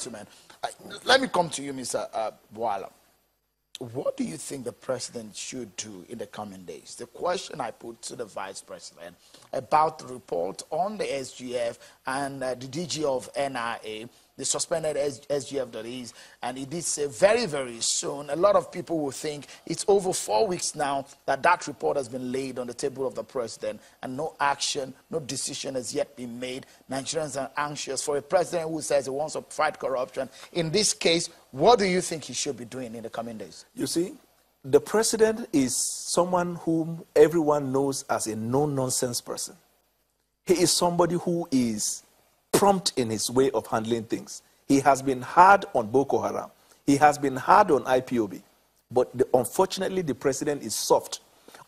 gentlemen. Let me come to you, Mr. Boala. What do you think the president should do in the coming days? The question I put to the vice president about the report on the SGF and the DG of NIA, the suspended SGF that is, and he did say very, very soon. A lot of people will think it's over 4 weeks now that that report has been laid on the table of the president and no action, no decision has yet been made. Nigerians are anxious for a president who says he wants to fight corruption. In this case, what do you think he should be doing in the coming days? You see, the president is someone whom everyone knows as a no-nonsense person. He is somebody who is prompt in his way of handling things. He has been hard on Boko Haram. He has been hard on IPOB. But unfortunately, the president is soft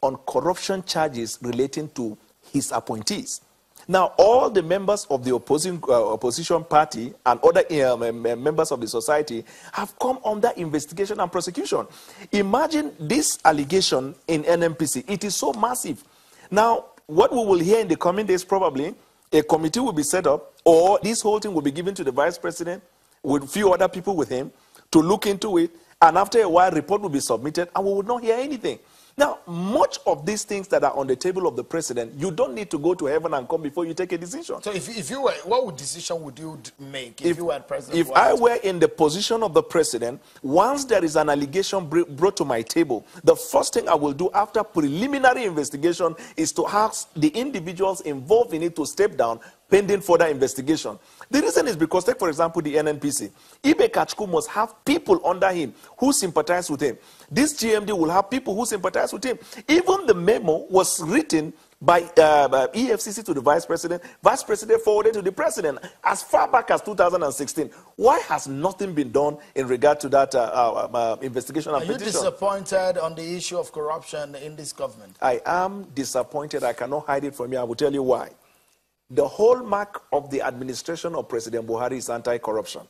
on corruption charges relating to his appointees. Now, all the members of the opposition party and other members of the society have come under investigation and prosecution. Imagine this allegation in NMPC. It is so massive. Now, what we will hear in the coming days probably, a committee will be set up, or this whole thing will be given to the vice president with a few other people with him to look into it, and after a while, a report will be submitted, and we will not hear anything. Now, much of these things that are on the table of the president, you don't need to go to heaven and come before you take a decision. So if you were, what decision would you make if you were president? If I were in the position of the president, once there is an allegation brought to my table, the first thing I will do after preliminary investigation is to ask the individuals involved in it to step down pending further investigation. The reason is because, take for example, the NNPC. Ibe Kachku must have people under him who sympathize with him. This GMD will have people who sympathize with him. Even the memo was written by EFCC to the vice president forwarded to the president as far back as 2016. Why has nothing been done in regard to that investigation and petition? Are you disappointed on the issue of corruption in this government? I am disappointed. I cannot hide it from you. I will tell you why. The hallmark of the administration of President Buhari is anti-corruption.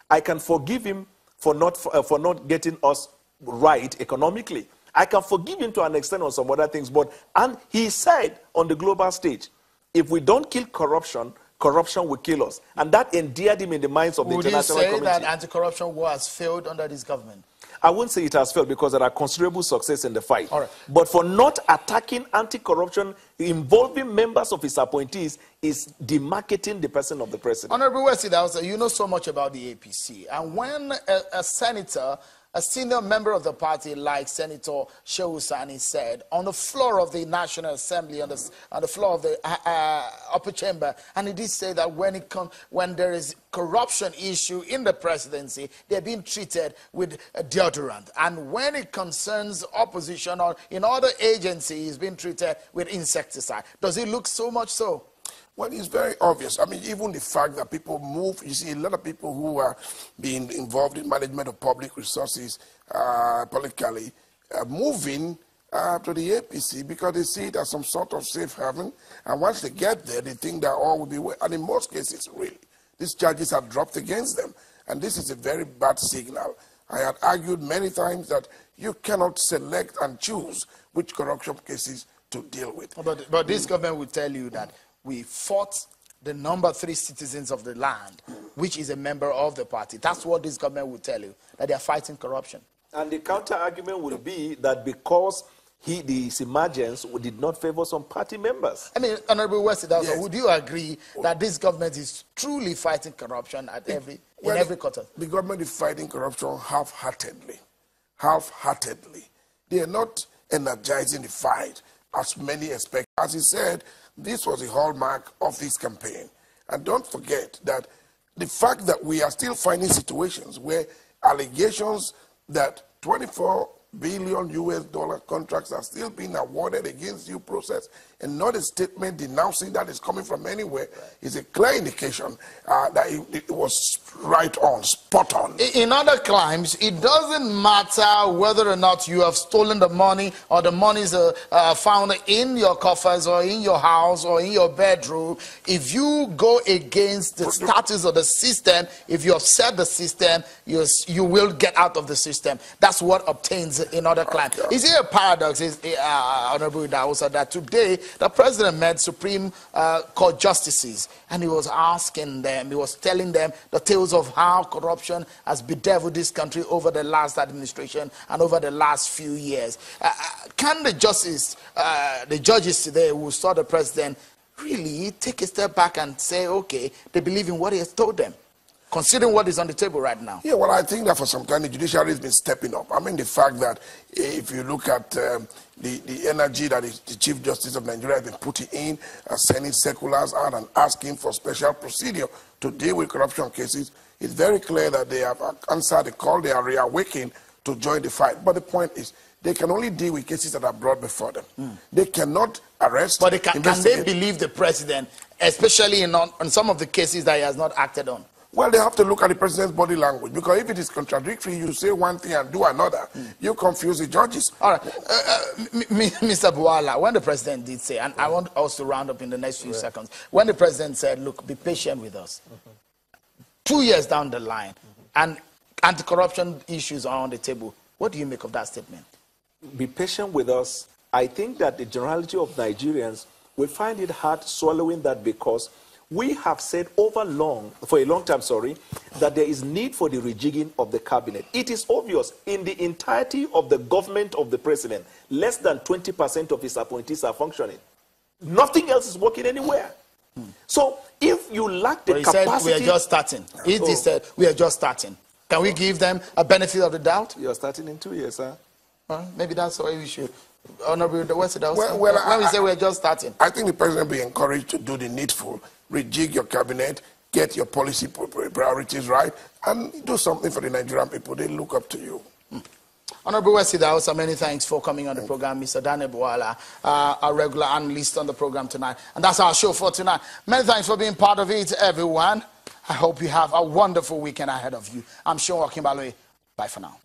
I can forgive him for not getting us right economically. I can forgive him to an extent on some other things, and he said on the global stage, if we don't kill corruption, corruption will kill us. And that endeared him in the minds of the international community. Would you say that anti-corruption war has failed under this government? I wouldn't say it has failed because there are considerable success in the fight. All right. But for not attacking anti-corruption involving members of his appointees is demarcating the person of the president. Honorable Wesley, you know so much about the APC. And when a senator, a senior member of the party like Senator Shehu Sani said on the floor of the National Assembly, on the floor of the upper chamber, and he did say that when there is corruption issue in the presidency, they're being treated with deodorant. And when it concerns opposition or in other agencies, being treated with insecticide. Does it look so much so? Well, it's very obvious. I mean, even the fact that people move, you see a lot of people who are being involved in management of public resources politically, moving to the APC because they see it as some sort of safe haven. And once they get there, they think that all will be well. And in most cases, really, these charges are dropped against them. And this is a very bad signal. I had argued many times that you cannot select and choose which corruption cases to deal with. But this government will tell you that we fought the number 3 citizens of the land, which is a member of the party. That's what this government will tell you, that they are fighting corruption. And the counter-argument will be that because his emergence did not favor some party members. I mean, Honorable Wesley, yes. Would you agree that this government is truly fighting corruption at in every quarter? The government is fighting corruption half-heartedly. Half-heartedly. They are not energizing the fight as many expect. As he said, this was the hallmark of this campaign. And don't forget that the fact that we are still finding situations where allegations that 24 billion US dollar contracts are still being awarded against due process and not a statement denouncing that is coming from anywhere is a clear indication that it was right on, spot on. In other crimes, it doesn't matter whether or not you have stolen the money or the money is found in your coffers or in your house or in your bedroom. If you go against the status of the system, if you upset the system, you will get out of the system. That's what obtains in other climes. Is it a paradox, Honorable Idahosa, that today the president met Supreme Court justices and he was asking them, he was telling them the tales of how corruption has bedeviled this country over the last administration and over the last few years? Can the judges today who saw the president really take a step back and say, okay, they believe in what he has told them, considering what is on the table right now? Yeah, well, I think that for some time the judiciary has been stepping up. I mean, the fact that if you look at the energy that the Chief Justice of Nigeria has been putting in, sending circulars out and asking for special procedure to deal with corruption cases, it's very clear that they have answered the call. They are reawakened to join the fight. But the point is, they can only deal with cases that are brought before them. They cannot arrest. But can they believe the president, especially on some of the cases that he has not acted on? Well, they have to look at the president's body language, because if it is contradictory, you say one thing and do another, you confuse the judges. All right. Mr. Bwala, when the president did say, and I want us to round up in the next few seconds, when the president said, look, be patient with us, 2 years down the line, and anti-corruption issues are on the table, what do you make of that statement? Be patient with us. I think that the generality of Nigerians will find it hard swallowing that, because we have said for a long time, that there is need for the rejigging of the cabinet. It is obvious in the entirety of the government of the president, less than 20% of his appointees are functioning. Nothing else is working anywhere. So if you lack the capacity... He said we are just starting. He said we are just starting. Can we give them a benefit of the doubt? You are starting in 2 years, sir. Maybe that's the way we should. Honorable, what's it else? When we say we're just starting. I think the president will be encouraged to do the needful, rejig your cabinet, get your policy priorities right, and do something for the Nigerian people. They look up to you. Honorable Wesley Idahosa, many thanks for coming on the program. Mr. Daniel Bwala, our regular analyst on the program tonight. And that's our show for tonight. Many thanks for being part of it, everyone. I hope you have a wonderful weekend ahead of you. I'm Sean Wakimbaloe. Bye for now.